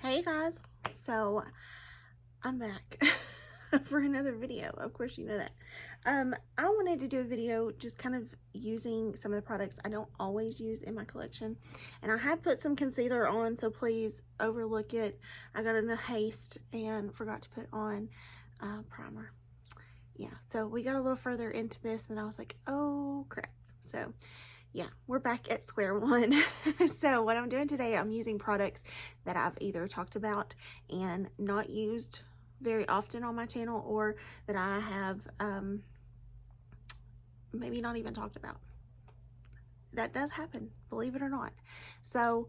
Hey guys, so I'm back for another video. Of course you know that. I wanted to do a video just kind of using some of the products I don't always use in my collection, and I have put some concealer on, so please overlook it. I got it in a haste and forgot to put on primer. Yeah, so we got a little further into this and I was like, oh crap. So yeah, we're back at square one. So what I'm doing today, I'm using products that I've either talked about and not used very often on my channel, or that I have maybe not even talked about. That does happen, believe it or not. So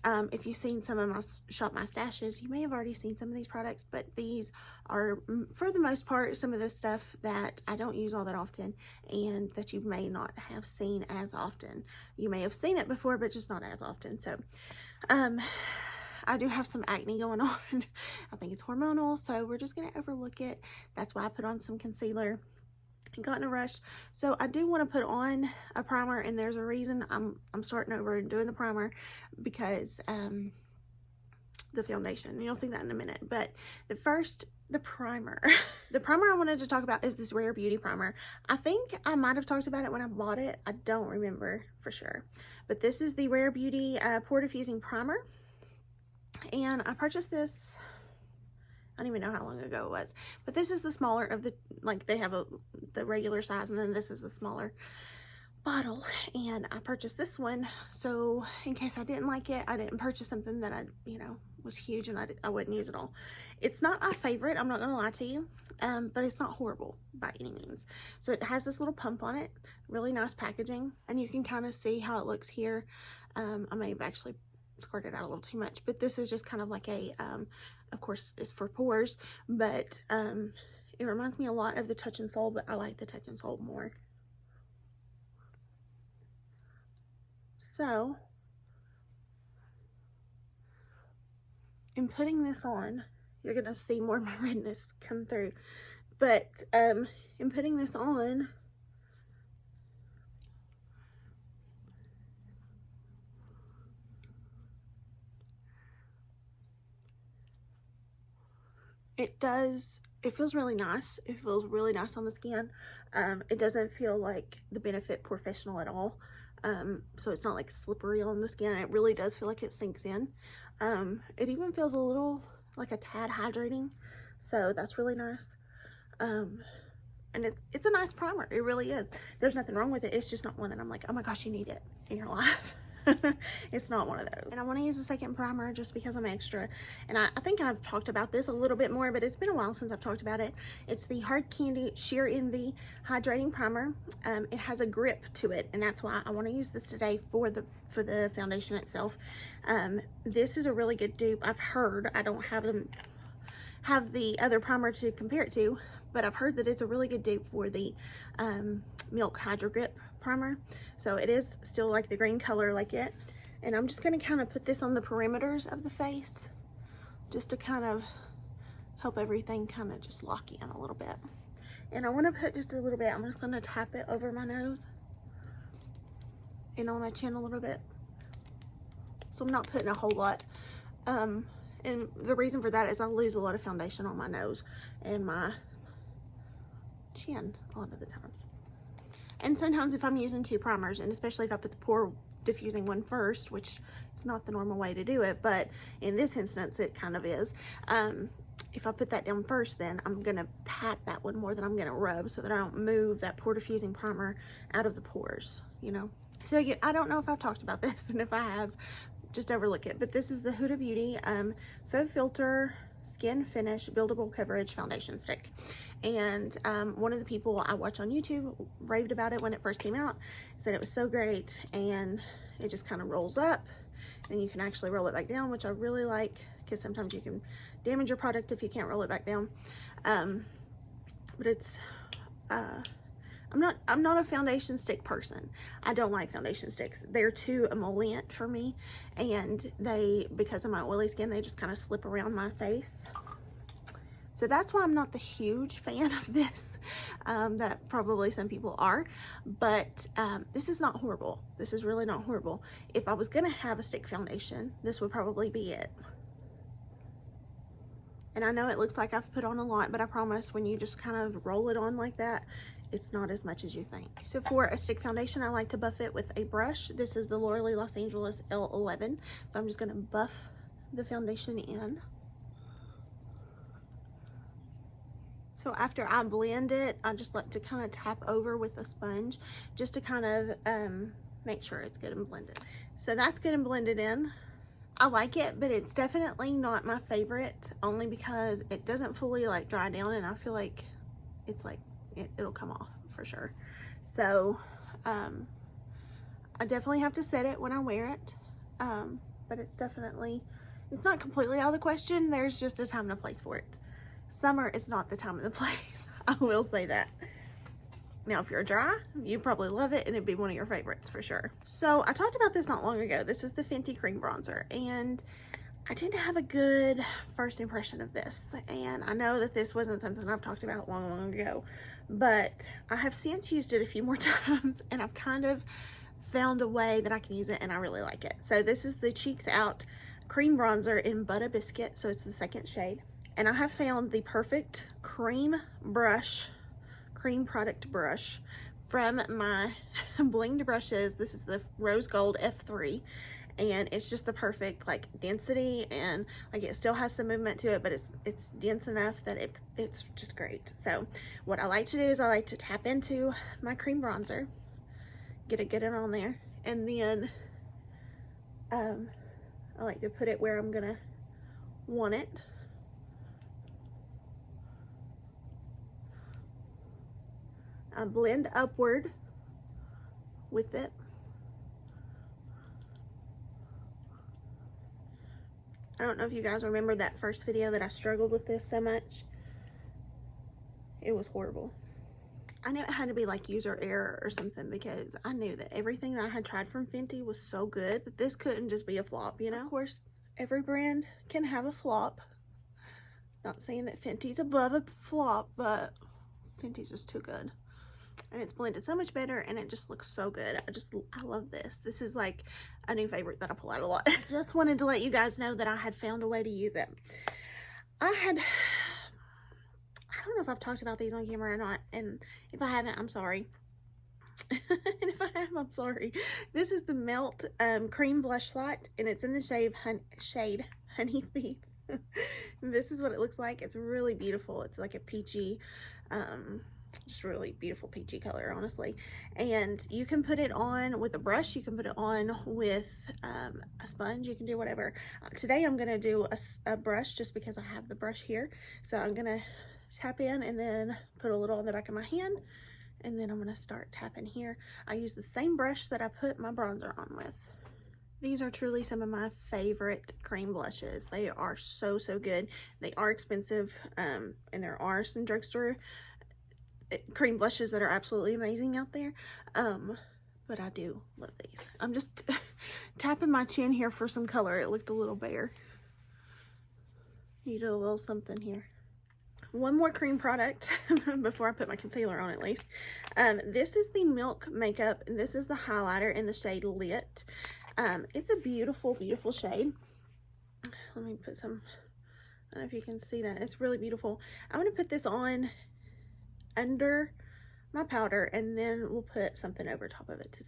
if you've seen some of my Shop My Stashes, you may have already seen some of these products, but these are, for the most part, some of the stuff that I don't use all that often and that you may not have seen as often. You may have seen it before, but just not as often. So I do have some acne going on. I think it's hormonal, so we're just going to overlook it. That's why I put on some concealer. Got in a rush, so I do want to put on a primer, and there's a reason I'm starting over and doing the primer, because the foundation, and you'll see that in a minute. But the primer the primer I wanted to talk about is this Rare Beauty primer. I think I might have talked about it when I bought it. I don't remember for sure, but this is the Rare Beauty pore diffusing primer, and I purchased this, I don't even know how long ago it was, but this is the smaller of the, like, they have the regular size, and then this is the smaller bottle, and I purchased this one so in case I didn't like it, I didn't purchase something that I, you know, was huge and I wouldn't use it all. It's not my favorite, I'm not gonna lie to you, but it's not horrible by any means. So it has this little pump on it, really nice packaging, and you can kind of see how it looks here. I may have actually squirted out a little too much, but this is just kind of like a of course it's for pores, but it reminds me a lot of the Touch and Soul, but I like the Touch and Soul more. So in putting this on, you're gonna see more of my redness come through, but in putting this on, it feels really nice. It feels really nice on the skin. It doesn't feel like the Benefit Professional at all. So it's not like slippery on the skin. It really does feel like it sinks in. It even feels a little like a tad hydrating, so that's really nice. And it's a nice primer. It really is. There's nothing wrong with it. It's just not one that I'm like, oh my gosh, you need it in your life. It's not one of those. And I want to use a second primer just because I'm extra, and I think I've talked about this a little bit more, but it's been a while since I've talked about it. It's the Hard Candy Sheer Envy Hydrating Primer. It has a grip to it, and that's why I want to use this today for the foundation itself. This is a really good dupe. I've heard, I don't have the other primer to compare it to, but I've heard that it's a really good dupe for the Milk Hydro Grip primer. So it is still like the green color like it, and I'm just going to kind of put this on the perimeters of the face just to kind of help everything kind of just lock in a little bit. And I want to put just a little bit, I'm just going to tap it over my nose and on my chin a little bit, so I'm not putting a whole lot. And the reason for that is I lose a lot of foundation on my nose and my chin a lot of the times. And sometimes if I'm using two primers, and especially if I put the pore diffusing one first, which is not the normal way to do it, but in this instance it kind of is, if I put that down first, then I'm gonna pat that one more than I'm gonna rub, so that I don't move that pore diffusing primer out of the pores, you know. So yeah, I don't know if I've talked about this, and if I have, just overlook it. But this is the Huda Beauty Faux Filter Skin Finish Buildable Coverage Foundation Stick. And one of the people I watch on YouTube raved about it when it first came out, said it was so great, and it just kind of rolls up and you can actually roll it back down, which I really like, because sometimes you can damage your product if you can't roll it back down. But it's I'm not a foundation stick person. I don't like foundation sticks. They're too emollient for me, and because of my oily skin, they just kind of slip around my face. So that's why I'm not the huge fan of this, that probably some people are, but this is not horrible. This is really not horrible. If I was gonna have a stick foundation, this would probably be it. And I know it looks like I've put on a lot, but I promise when you just kind of roll it on like that, it's not as much as you think. So for a stick foundation, I like to buff it with a brush. This is the L'Oreal Los Angeles L11. So I'm just gonna buff the foundation in. So after I blend it, I just like to kind of tap over with a sponge just to kind of make sure it's good and blended. So that's good and blended in. I like it, but it's definitely not my favorite, only because it doesn't fully like dry down, and I feel like it's like it'll come off for sure. So I definitely have to set it when I wear it, but it's not completely out of the question. There's just a time and a place for it. Summer is not the time and the place. I will say that. Now, if you're dry, you probably love it and it'd be one of your favorites for sure. So I talked about this not long ago. This is the Fenty cream bronzer, and I didn't have a good first impression of this. And I know that this wasn't something I've talked about long ago, but I have since used it a few more times, and I've kind of found a way that I can use it, and I really like it. So this is the Cheeks Out cream bronzer in Butter Biscuit. So it's the second shade. And I have found the perfect cream product brush from my blinged brushes. This is the Rose Gold F3, and it's just the perfect like density, and like it still has some movement to it, but it's dense enough that it's just great. So what I like to do is I like to tap into my cream bronzer, get it on there, and then I like to put it where I'm gonna want it. I blend upward with it. I don't know if you guys remember that first video that I struggled with this so much. It was horrible. I knew it had to be like user error or something, because I knew that everything that I had tried from Fenty was so good that this couldn't just be a flop, you know? Of course, every brand can have a flop. Not saying that Fenty's above a flop, but Fenty's just too good. And it's blended so much better, and it just looks so good. I love this. This is like a new favorite that I pull out a lot. Just wanted to let you guys know that I had found a way to use it. I don't know if I've talked about these on camera or not, and if I haven't, I'm sorry. And if I have, I'm sorry. This is the Melt Cream Blush Light, and it's in the shade Honey Thief. This is what it looks like. It's really beautiful. It's like a peachy, just really beautiful peachy color, honestly. And you can put it on with a brush, you can put it on with a sponge, you can do whatever. Today I'm gonna do a brush just because I have the brush here. So I'm gonna tap in and then put a little on the back of my hand, and then I'm gonna start tapping here. I use the same brush that I put my bronzer on with. These are truly some of my favorite cream blushes. They are so good. They are expensive, and there are some drugstore cream blushes that are absolutely amazing out there, but I do love these. I'm just tapping my chin here for some color. It looked a little bare. Needed a little something here. One more cream product before I put my concealer on, at least. This is the Milk Makeup, and this is the highlighter in the shade Lit. It's a beautiful shade. Let me put some, I don't know if you can see that. It's really beautiful. I'm going to put this on under my powder, and then we'll put something over top of it to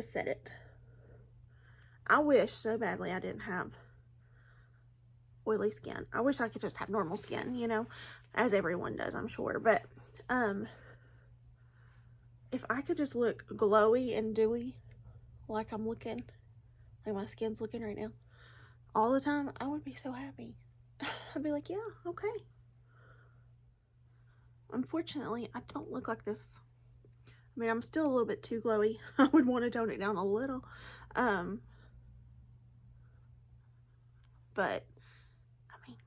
set it. I wish so badly I didn't have oily skin. I wish I could just have normal skin, you know, as everyone does, I'm sure. But if I could just look glowy and dewy like I'm looking, like my skin's looking right now, all the time, I would be so happy. I'd be like, yeah, okay. Unfortunately, I don't look like this. I mean, I'm still a little bit too glowy. I would want to tone it down a little. But, I mean,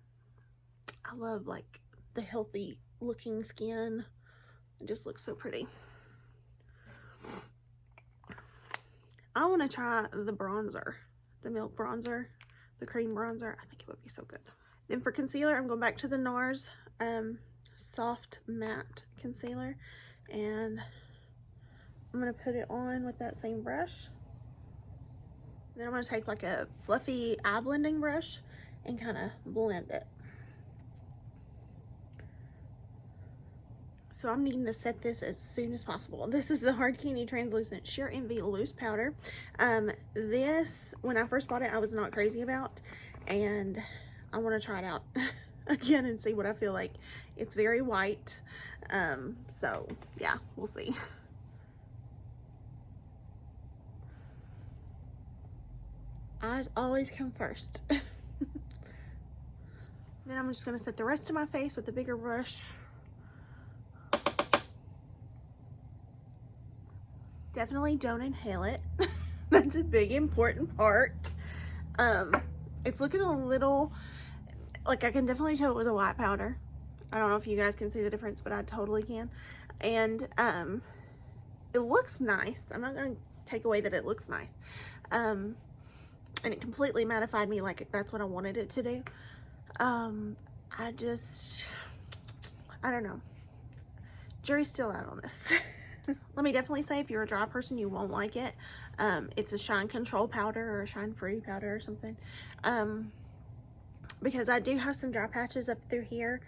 I love, like, the healthy looking skin. It just looks so pretty. I want to try the bronzer. The Milk bronzer. The cream bronzer. I think it would be so good. Then for concealer, I'm going back to the NARS Soft Matte Concealer, and I'm going to put it on with that same brush. Then I'm going to take like a fluffy eye blending brush and kind of blend it. so I'm needing to set this as soon as possible. This is the Hard Candy Translucent Sheer Envy Loose Powder. This, when I first bought it, I was not crazy about, and I want to try it out again and see what I feel like. It's very white, so yeah, we'll see. Eyes always come first. Then I'm just going to set the rest of my face with a bigger brush. Definitely don't inhale it. That's a big important part. It's looking a little, like, I can definitely tell it was a white powder. I don't know if you guys can see the difference, but I totally can. And it looks nice. I'm not going to take away that it looks nice. And it completely mattified me, like that's what I wanted it to do. I don't know. Jury's still out on this. Let me definitely say, if you're a dry person, you won't like it. It's a shine control powder or a shine free powder or something. Because I do have some dry patches up through here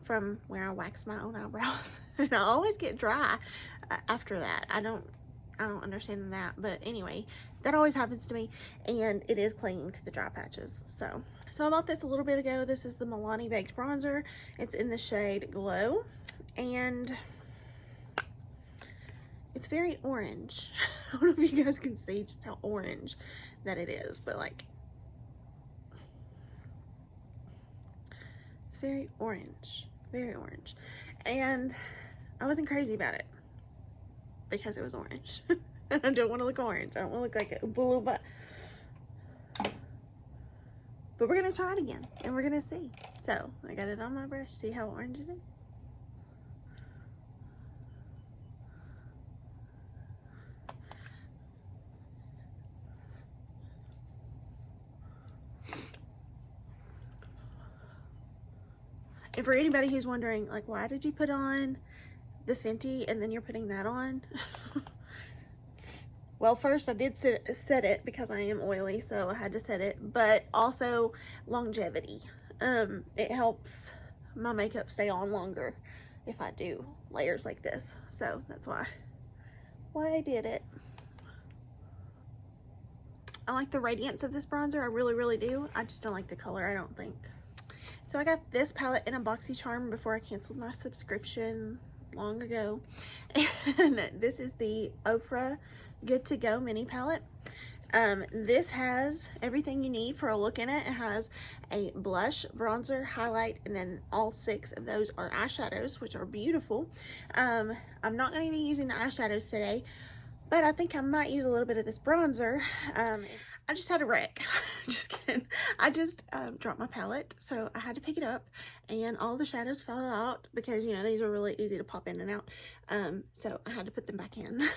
from where I wax my own eyebrows. And I always get dry after that. I don't understand that, but anyway, that always happens to me, and it is clinging to the dry patches. So I bought this a little bit ago. This is the Milani Baked Bronzer. It's in the shade Glow, and it's very orange. I don't know if you guys can see just how orange that it is, but like, it's very orange, and I wasn't crazy about it because it was orange. I don't want to look orange. I don't want to look like a blue, but we're gonna try it again and we're gonna see. So I got it on my brush. See how orange it is? And for anybody who's wondering, like, why did you put on the Fenty and then you're putting that on? Well, first I did set it because I am oily, so I had to set it, but also longevity. It helps my makeup stay on longer if I do layers like this, so that's why I did it. I like the radiance of this bronzer. I really do. I just don't like the color, I don't think. So I got this palette in a BoxyCharm before I canceled my subscription long ago, and this is the Ofra Good to Go mini palette. This has everything you need for a look in it. It has a blush, bronzer, highlight, and then all 6 of those are eyeshadows, which are beautiful. I'm not going to be using the eyeshadows today, but I think I might use a little bit of this bronzer. I just had a wreck. Just kidding. I just dropped my palette, so I had to pick it up, and all the shadows fell out because, you know, these are really easy to pop in and out. So I had to put them back in.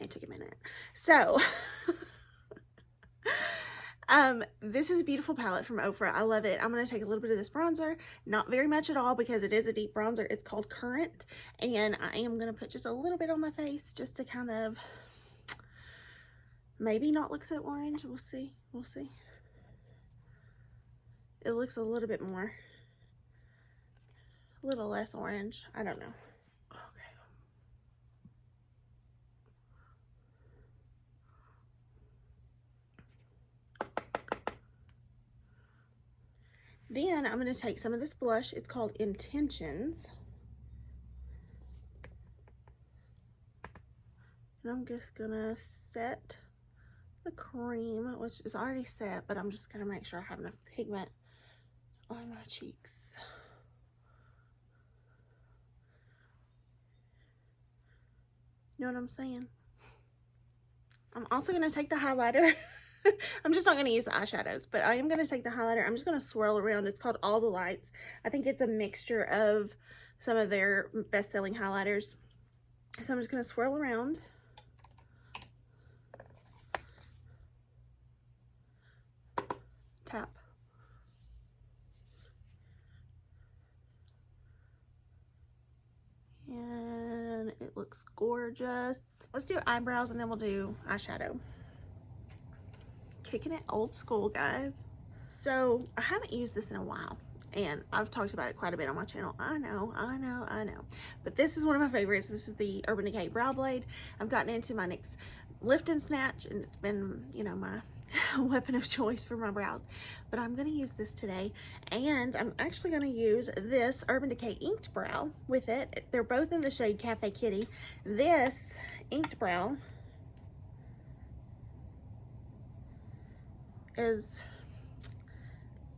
It took a minute. So this is a beautiful palette from Ofra. I love it. I'm going to take a little bit of this bronzer, not very much at all because it is a deep bronzer. It's called Current, and I am going to put just a little bit on my face just to kind of maybe not look so orange. We'll see. It looks a little bit more, a little less orange. I don't know. Then I'm going to take some of this blush. It's called Intentions. And I'm just going to set the cream, which is already set, but I'm just going to make sure I have enough pigment on my cheeks. You know what I'm saying? I'm also going to take the highlighter. I'm just not going to use the eyeshadows, but I am going to take the highlighter. I'm just going to swirl around. It's called All the Lights. I think it's a mixture of some of their best-selling highlighters. So I'm just going to swirl around. Tap. And it looks gorgeous. Let's do eyebrows and then we'll do eyeshadow. Kicking it old school, guys. So I haven't used this in a while, and I've talked about it quite a bit on my channel. I know. But this is one of my favorites. This is the Urban Decay Brow Blade. I've gotten into my NYX Lift and Snatch, and it's been, you know, my weapon of choice for my brows. But I'm going to use this today, and I'm actually going to use this Urban Decay Inked Brow with it. They're both in the shade Cafe Kitty. This Inked Brow is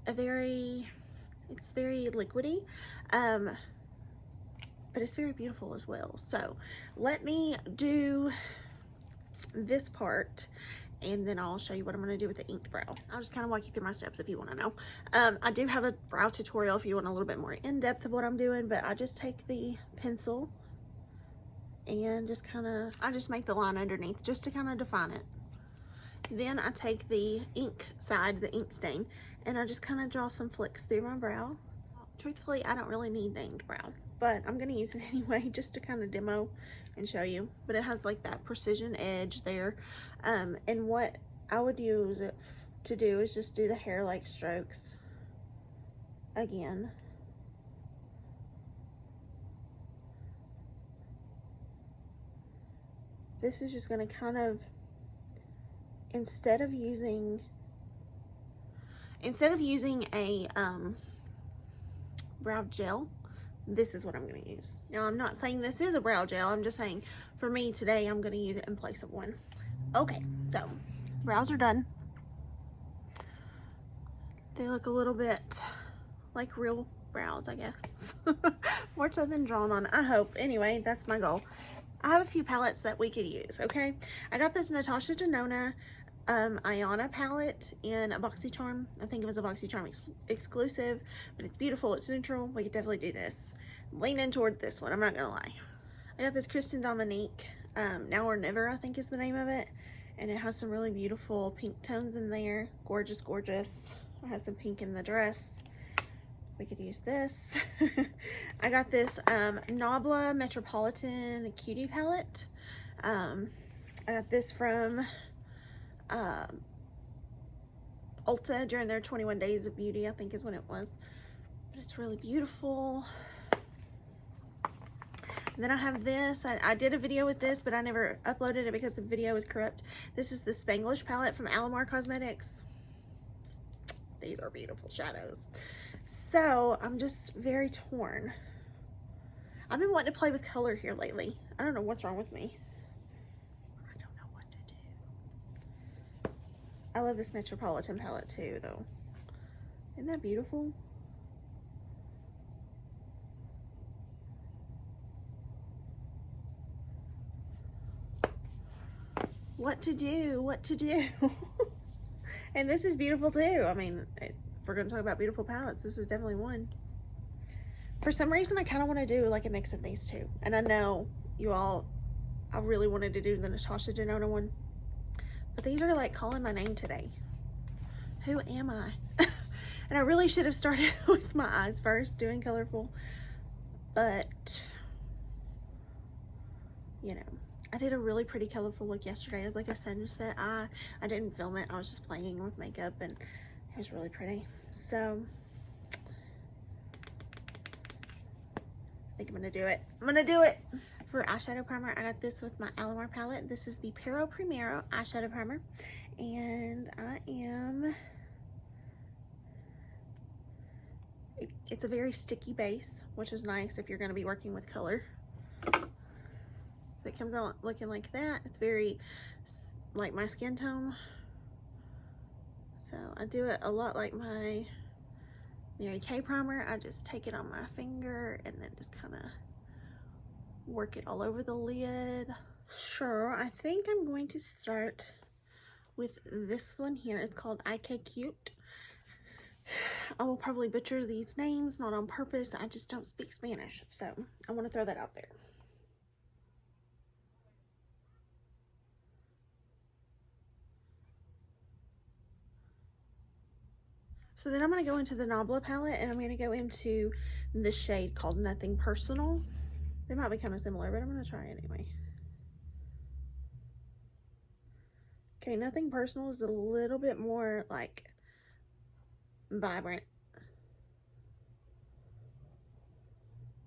it's very liquidy, but it's very beautiful as well. So let me do this part, and then I'll show you what I'm going to do with the inked brow. I'll just kind of walk you through my steps if you want to know. I do have a brow tutorial if you want a little bit more in-depth of what I'm doing, but I just take the pencil and just I just make the line underneath just to kind of define it. Then I take the ink side, the ink stain, and I just kind of draw some flicks through my brow. Truthfully, I don't really need the inked brow, but I'm going to use it anyway just to kind of demo and show you. But it has like that precision edge there. And what I would use it to do is just do the hair-like strokes again. This is just going to kind of, instead of using a brow gel, this is what I'm going to use. Now, I'm not saying this is a brow gel. I'm just saying for me today, I'm going to use it in place of one. Okay, so brows are done. They look a little bit like real brows, I guess. More so than drawn on, I hope. Anyway, that's my goal. I have a few palettes that we could use, okay? I got this Natasha Denona Ayana palette in a BoxyCharm. I think it was a BoxyCharm exclusive, but it's beautiful. It's neutral. We could definitely do this. I'm leaning toward this one, I'm not gonna lie. I got this Dominique Now or Never, I think is the name of it, and it has some really beautiful pink tones in there. Gorgeous, gorgeous. I have some pink in the dress. We could use this. I got this Nabla Metropolitan Cutie palette. I got this from Ulta during their 21 Days of Beauty, I think is when it was. But it's really beautiful. And then I have this. I did a video with this, but I never uploaded it because the video was corrupt. This is the Spanglish palette from Alamar Cosmetics. These are beautiful shadows. So I'm just very torn. I've been wanting to play with color here lately. I don't know what's wrong with me. I don't know what to do. I love this Metropolitan palette too, though. Isn't that beautiful? What to do? What to do? And this is beautiful too. I mean, if we're going to talk about beautiful palettes, this is definitely one. For some reason, I kind of want to do like a mix of these two. And I know you all, I really wanted to do the Natasha Denona one. But these are like calling my name today. Who am I? And I really should have started with my eyes first, doing colorful. But, you know, I did a really pretty colorful look yesterday. It was like a sunset eye. I didn't film it. I was just playing with makeup and it was really pretty. So, I think I'm going to do it. I'm going to do it. For eyeshadow primer, I got this with my Alamar palette. This is the Pero Primero eyeshadow primer. And it's a very sticky base, which is nice if you're going to be working with color. It comes out looking like that. It's very like my skin tone. So I do it a lot like my Mary Kay primer. I just take it on my finger and then just kind of work it all over the lid. Sure, I think I'm going to start with this one here. It's called Cute. I will probably butcher these names, not on purpose. I just don't speak Spanish, so I want to throw that out there. So then I'm going to go into the Nabla palette, and I'm going to go into the shade called Nothing Personal. They might be kind of similar, but I'm going to try anyway. Okay, Nothing Personal is a little bit more like vibrant.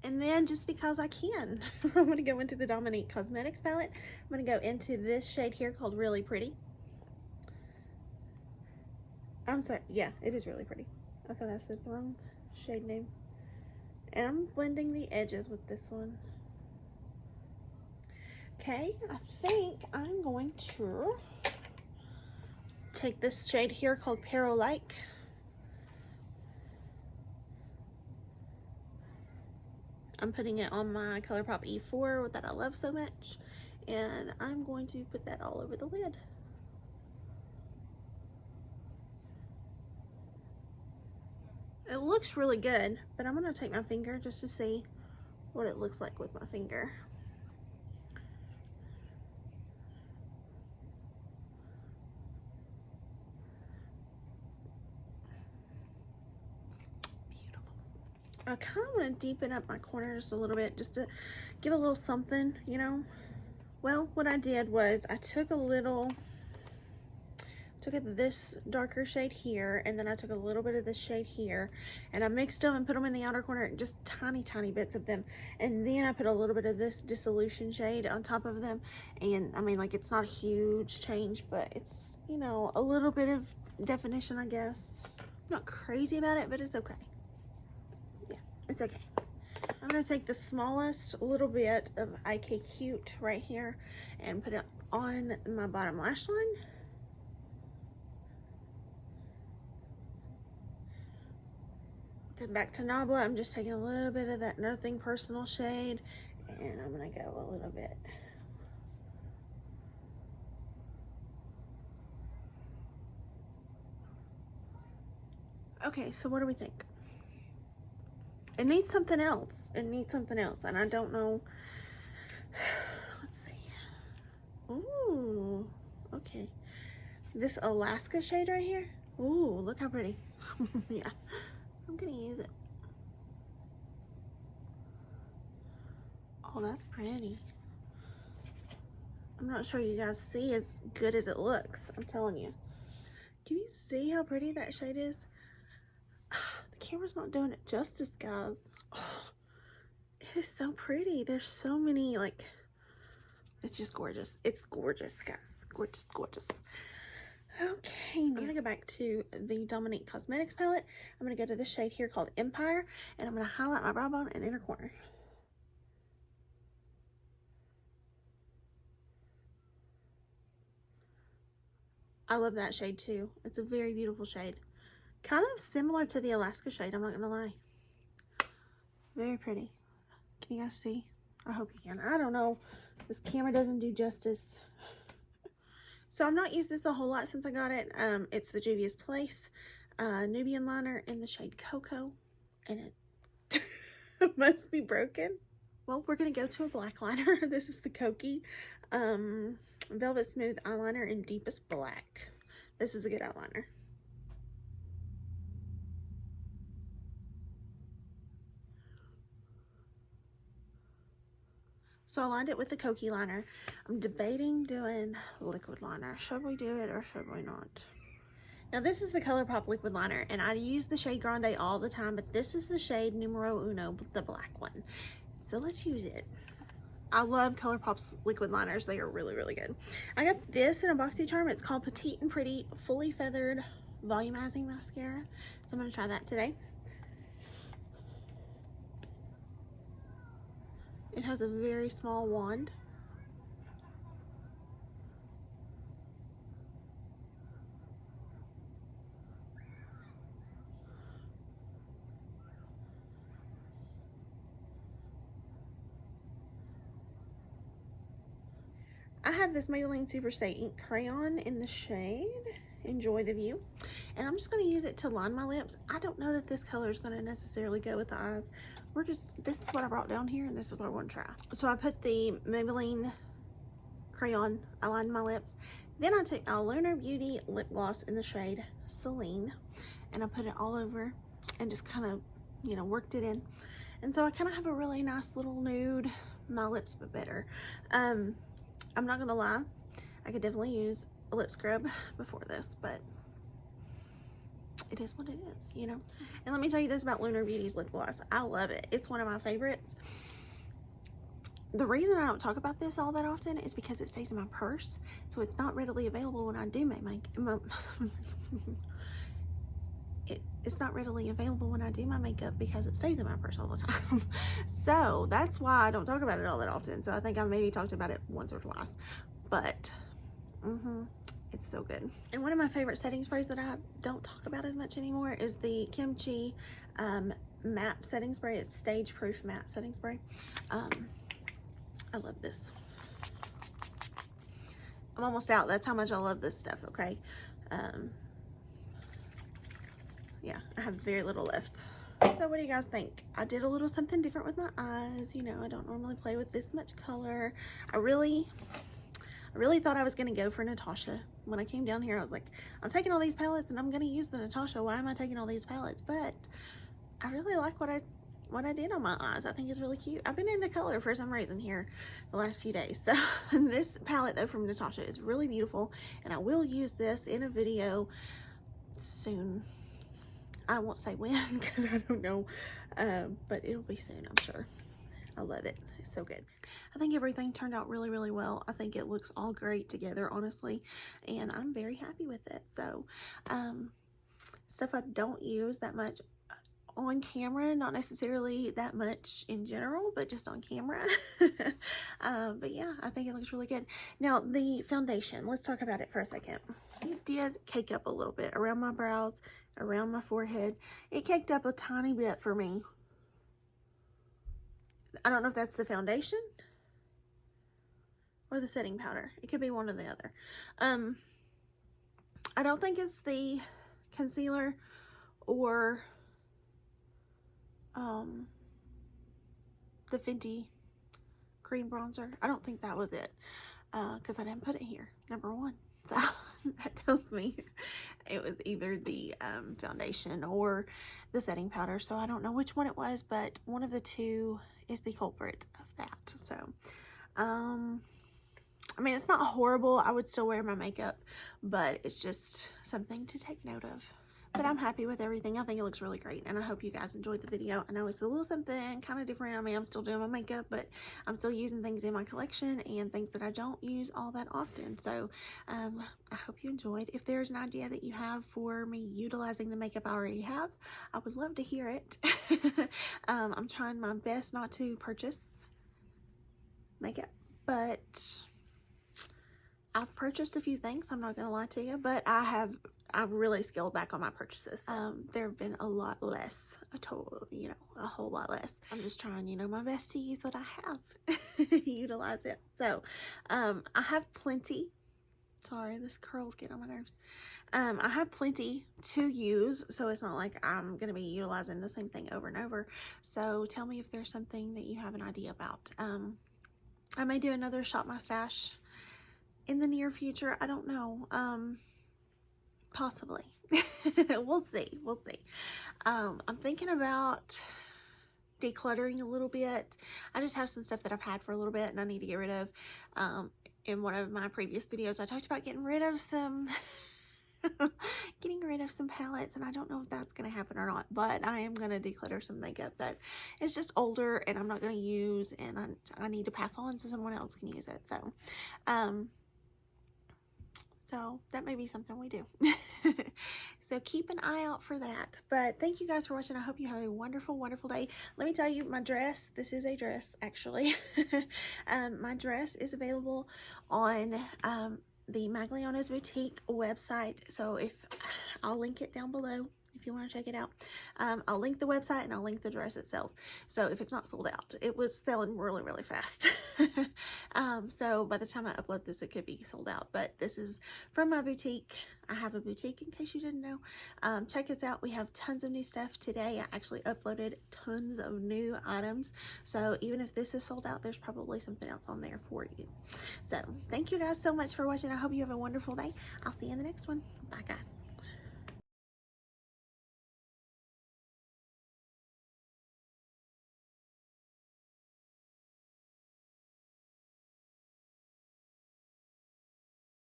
And then, just because I can, I'm going to go into the Dominique Cosmetics palette. I'm going to go into this shade here called Really Pretty. I'm sorry, yeah, it is Really Pretty. I thought I said the wrong shade name. And I'm blending the edges with this one. Okay, I think I'm going to take this shade here called Perolike. I'm putting it on my ColourPop E4 that I love so much, and I'm going to put that all over the lid. It looks really good, but I'm going to take my finger just to see what it looks like with my finger. I kind of want to deepen up my corners a little bit just to give a little something, you know. Well, what I did was I took this darker shade here, and then I took a little bit of this shade here, and I mixed them and put them in the outer corner, just tiny bits of them, and then I put a little bit of this dissolution shade on top of them. And I mean, like, it's not a huge change, but it's, you know, a little bit of definition, I guess. I'm not crazy about it, but it's okay. It's okay. I'm going to take the smallest little bit of IK Cute right here and put it on my bottom lash line. Then back to Nabla, I'm just taking a little bit of that Nothing Personal shade, and I'm going to go a little bit. Okay, so what do we think? It needs something else. It needs something else. And I don't know. Let's see. Ooh. Okay. This Alaska shade right here. Ooh, look how pretty. Yeah. I'm going to use it. Oh, that's pretty. I'm not sure you guys see as good as it looks. I'm telling you. Can you see how pretty that shade is? The camera's not doing it justice, guys. Oh, it is so pretty. There's so many, like, it's just gorgeous. It's gorgeous, guys. Gorgeous, gorgeous. Okay, I'm gonna go back to the Dominique Cosmetics palette. I'm gonna go to this shade here called Empire, and I'm gonna highlight my brow bone and inner corner. I love that shade too. It's a very beautiful shade. Kind of similar to the Alaska shade, I'm not gonna lie. Very pretty. Can you guys see? I hope you can. I don't know. This camera doesn't do justice. So I've not used this a whole lot since I got it. It's the Juvia's Place Nubian liner in the shade Cocoa, and it must be broken. Well, we're gonna go to a black liner. This is the Cutie Velvet Smooth eyeliner in deepest black. This is a good eyeliner. So I lined it with the Cutie liner. I'm debating doing liquid liner. Should we do it or should we not? Now this is the ColourPop liquid liner, and I use the shade Grande all the time, but this is the shade Numero Uno, the black one. So let's use it. I love ColourPop's liquid liners. They are really, really good. I got this in a BoxyCharm. It's called Petite and Pretty Fully Feathered Volumizing Mascara. So I'm going to try that today. It has a very small wand. I have this Maybelline Super Stay Ink Crayon in the shade Enjoy the View, and I'm just going to use it to line my lips. I don't know that this color is going to necessarily go with the eyes. This is what I brought down here, and this is what I want to try. So I put the Maybelline crayon, I lined my lips. Then I took our Lunar Beauty lip gloss in the shade Celine, and I put it all over and just kind of, you know, worked it in. And so I kind of have a really nice little nude, my lips but better. I'm not gonna lie, I could definitely use a lip scrub before this, but it is what it is, you know. And let me tell you this about Lunar Beauty's lip gloss. I love it. It's one of my favorites. The reason I don't talk about this all that often is because it stays in my purse, so it's not readily available when I do make it's not readily available when I do my makeup because it stays in my purse all the time. So that's why I don't talk about it all that often. So I think I maybe talked about it once or twice, but it's so good. And one of my favorite setting sprays that I don't talk about as much anymore is the Kimchi matte setting spray. It's stage proof matte setting spray. I love this. I'm almost out. That's how much I love this stuff, okay? Yeah, I have very little left. So what do you guys think? I did a little something different with my eyes. You know, I don't normally play with this much color. I really thought I was going to go for Natasha. When I came down here, I was like, I'm taking all these palettes and I'm going to use the Natasha. Why am I taking all these palettes? But I really like what I did on my eyes. I think it's really cute. I've been in the color for some reason here the last few days. So this palette though from Natasha is really beautiful, and I will use this in a video soon. I won't say when because I don't know, but it'll be soon, I'm sure. I love it. It's so good. I think everything turned out really, really well. I think it looks all great together, honestly, and I'm very happy with it. So stuff I don't use that much on camera, not necessarily that much in general, but just on camera. But yeah, I think it looks really good. Now the foundation, let's talk about it for a second. It did cake up a little bit around my brows, around my forehead. It caked up a tiny bit for me. I don't know if that's the foundation or the setting powder. It could be one or the other. I don't think it's the concealer or the Fenty cream bronzer. I don't think that was it, because I didn't put it here, number one. So that tells me it was either the foundation or the setting powder. So I don't know which one it was, but one of the two is the culprit of that. So I mean, it's not horrible. I would still wear my makeup, but it's just something to take note of. But I'm happy with everything. I think it looks really great, and I hope you guys enjoyed the video. I know it's a little something kind of different. I mean, I'm still doing my makeup, but I'm still using things in my collection and things that I don't use all that often. So I hope you enjoyed. If there's an idea that you have for me utilizing the makeup I already have, I would love to hear it. I'm trying my best not to purchase makeup, but I've purchased a few things, I'm not gonna lie to you, but I've really scaled back on my purchases. There have been a lot less, a whole lot less. I'm just trying, my best to use what I have, utilize it. So I have plenty. Sorry, this curl's getting on my nerves. I have plenty to use, so it's not like I'm gonna be utilizing the same thing over and over. So tell me if there's something that you have an idea about. I may do another Shop My Stash in the near future. I don't know. Possibly. We'll see. I'm thinking about decluttering a little bit. I just have some stuff that I've had for a little bit and I need to get rid of. In one of my previous videos, I talked about getting rid of some palettes, and I don't know if that's going to happen or not, but I am going to declutter some makeup that is just older and I'm not going to use, and I need to pass on so someone else can use it. So that may be something we do. So keep an eye out for that. But thank you guys for watching. I hope you have a wonderful, wonderful day. Let me tell you, my dress, this is a dress actually. My dress is available on the Magliano's Boutique website. So I'll link it down below if you want to check it out. I'll link the website and I'll link the dress itself. So if it's not sold out, it was selling really, really fast. So by the time I upload this, it could be sold out, but this is from my boutique. I have a boutique, in case you didn't know. Check us out. We have tons of new stuff today. I actually uploaded tons of new items. So even if this is sold out, there's probably something else on there for you. So thank you guys so much for watching. I hope you have a wonderful day. I'll see you in the next one. Bye guys.